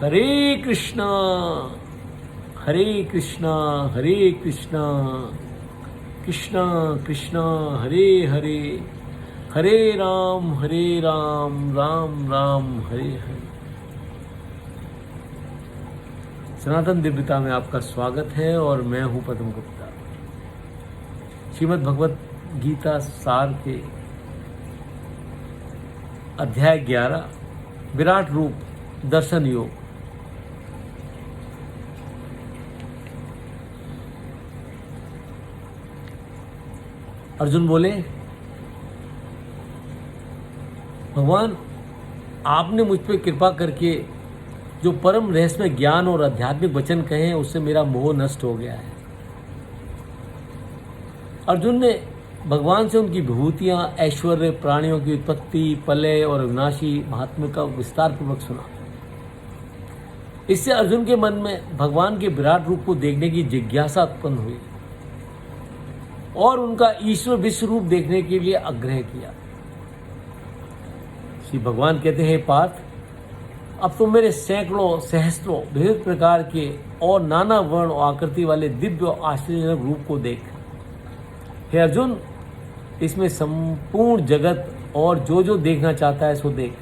हरे कृष्णा हरे कृष्णा हरे कृष्णा कृष्णा कृष्णा हरे हरे हरे राम राम राम हरे हरे। सनातन दिव्यता में आपका स्वागत है और मैं हूं पद्म गुप्ता। श्रीमद् भगवत गीता सार के अध्याय 11 विराट रूप दर्शन योग। अर्जुन बोले, भगवान आपने मुझ पर कृपा करके जो परम रहस्यमय ज्ञान और आध्यात्मिक वचन कहे हैं उससे मेरा मोह नष्ट हो गया है। अर्जुन ने भगवान से उनकी विभूतियां, ऐश्वर्य, प्राणियों की उत्पत्ति, प्रलय और अविनाशी महात्म्य का विस्तार पूर्वक सुना। इससे अर्जुन के मन में भगवान के विराट रूप को देखने की जिज्ञासा उत्पन्न हुई और उनका ईश्वर विश्व रूप देखने के लिए आग्रह किया। श्री भगवान कहते हैं, पार्थ, अब तुम मेरे सैकड़ों सहस्त्रों विविध प्रकार के और नाना वर्ण और आकृति वाले दिव्य और आश्चर्यजनक रूप को देख। हे अर्जुन, इसमें संपूर्ण जगत और जो जो देखना चाहता है सो देख,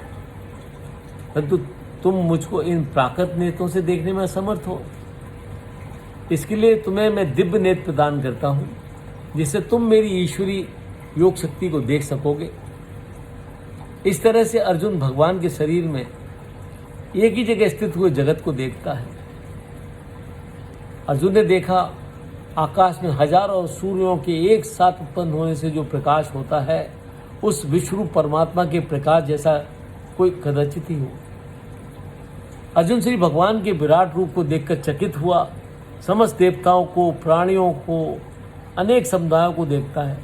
परंतु तुम मुझको इन प्राकृत नेत्रों से देखने में असमर्थ हो। इसके लिए तुम्हें मैं दिव्य नेत्र प्रदान करता हूं, जिससे तुम मेरी ईश्वरी योग शक्ति को देख सकोगे। इस तरह से अर्जुन भगवान के शरीर में एक ही जगह स्थित हुए जगत को देखता है। अर्जुन ने देखा, आकाश में हजारों सूर्यों के एक साथ उत्पन्न होने से जो प्रकाश होता है, उस विश्वरूप परमात्मा के प्रकाश जैसा कोई कदाचित ही हो। अर्जुन श्री भगवान के विराट रूप को देखकर चकित हुआ। समस्त देवताओं को, प्राणियों को, अनेक समुदायों को देखता है।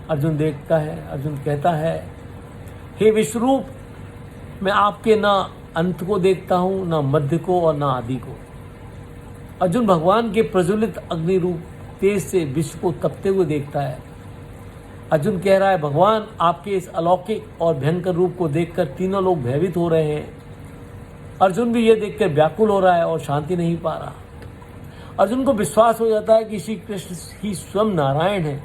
अर्जुन देखता है, अर्जुन कहता है, हे विश्वरूप, मैं आपके ना अंत को देखता हूं, ना मध्य को और ना आदि को। अर्जुन भगवान के प्रज्वलित अग्नि रूप तेज से विश्व को तपते हुए देखता है। अर्जुन कह रहा है, भगवान आपके इस अलौकिक और भयंकर रूप को देखकर तीनों लोग भयभीत हो रहे हैं। अर्जुन भी यह देखकर व्याकुल हो रहा है और शांति नहीं पा रहा। अर्जुन को विश्वास हो जाता है कि श्री कृष्ण ही स्वयं नारायण है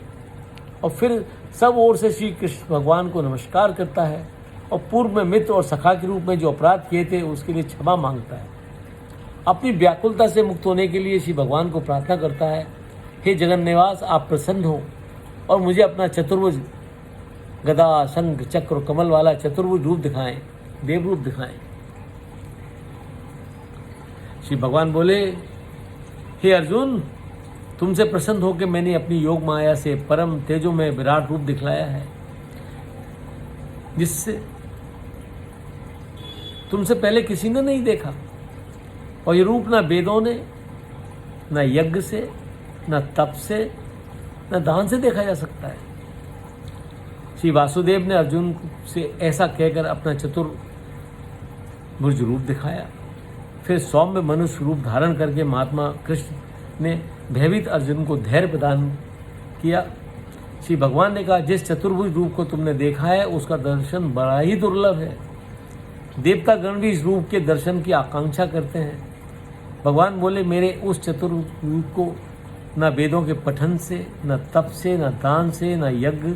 और फिर सब ओर से श्री कृष्ण भगवान को नमस्कार करता है और पूर्व में मित्र और सखा के रूप में जो अपराध किए थे उसके लिए क्षमा मांगता है। अपनी व्याकुलता से मुक्त होने के लिए श्री भगवान को प्रार्थना करता है, हे जगन्निवास, आप प्रसन्न हो और मुझे अपना चतुर्भुज गदा, शंख, चक्र और कमल वाला चतुर्भुज रूप दिखाएं, देव रूप दिखाएं। श्री भगवान बोले, हे अर्जुन, तुमसे प्रसन्न होकर मैंने अपनी योग माया से परम तेजो में विराट रूप दिखलाया है, जिससे तुमसे पहले किसी ने नहीं देखा। और ये रूप ना वेदों ने, ना यज्ञ से, ना तप से, ना दान से देखा जा सकता है। श्री वासुदेव ने अर्जुन से ऐसा कहकर अपना चतुर्भुज रूप दिखाया। फिर सौम्य मनुष्य रूप धारण करके महात्मा कृष्ण ने भयभीत अर्जुन को धैर्य प्रदान किया। श्री भगवान ने कहा, जिस चतुर्भुज रूप को तुमने देखा है उसका दर्शन बड़ा ही दुर्लभ है। देवता गण भी इस रूप के दर्शन की आकांक्षा करते हैं। भगवान बोले, मेरे उस चतुर्भुज रूप को न वेदों के पठन से, न तप से, न दान से, न यज्ञ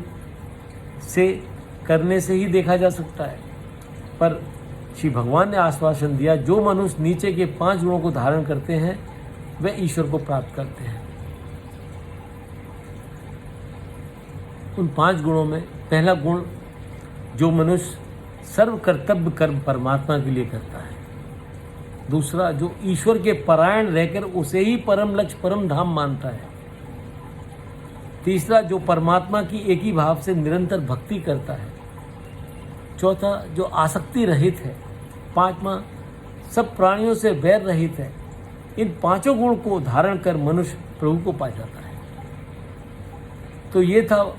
से करने से ही देखा जा सकता है। पर श्री भगवान ने आश्वासन दिया, जो मनुष्य नीचे के 5 गुणों को धारण करते हैं वे ईश्वर को प्राप्त करते हैं। उन 5 गुणों में पहला गुण, जो मनुष्य सर्व कर्तव्य कर्म परमात्मा के लिए करता है। दूसरा, जो ईश्वर के परायण रहकर उसे ही परम लक्ष्य, परम धाम मानता है। तीसरा, जो परमात्मा की एक ही भाव से निरंतर भक्ति करता है। चौथा, जो आसक्ति रहित है। 5वां, सब प्राणियों से वैर रहित है। इन 5 गुण को धारण कर मनुष्य प्रभु को पा जाता है। तो ये था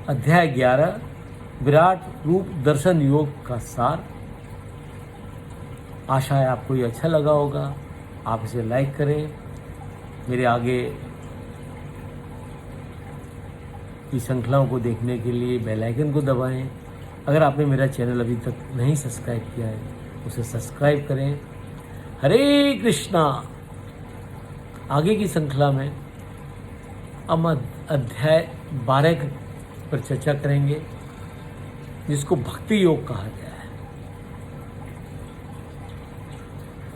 अध्याय 11 विराट रूप दर्शन योग का सार। आशा है आपको ये अच्छा लगा होगा। आप इसे लाइक करें। मेरे आगे की श्रृंखलाओं को देखने के लिए बेल आइकन को दबाएं। अगर आपने मेरा चैनल अभी तक नहीं सब्सक्राइब किया है उसे सब्सक्राइब करें। हरे कृष्णा। आगे की श्रृंखला में हम अध्याय 12 पर चर्चा करेंगे, जिसको भक्ति योग कहा गया है।